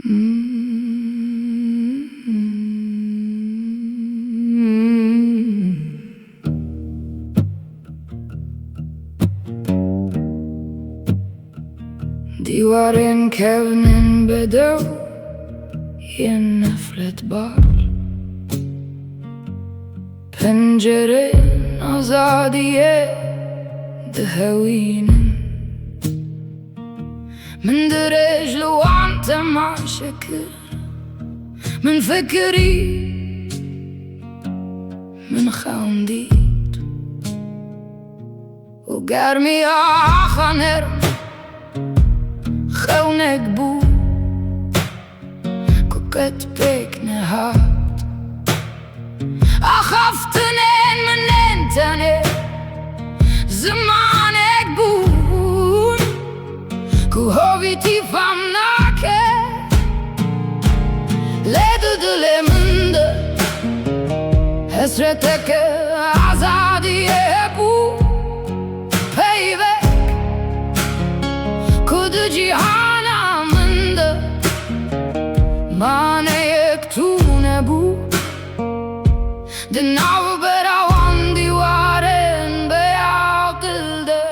دیوارین کهنن بدو یه نفرت بار پنجره آزادیه دهوینن من درج لو انت ما شكر من فكري من خونديت وقرمي آخنر خونك بو كوكت بيك نهات أخفتنين من انتني زمانك بون كو هويتي فامناكي ليدو دلي منده حسرتك عزادي بو بيبك كود جيهانا منده ما نيكتون بو دناو براوان ديوارن بيعقل ده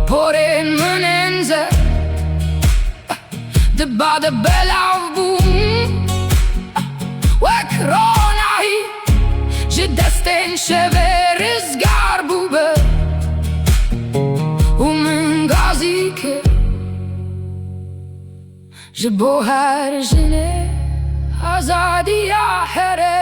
Porin münenze Dibba dibbela vbum Wakrona hi Jiddestin shever izgar bube Umin gazi ke Jibbo her jine Azadi ya here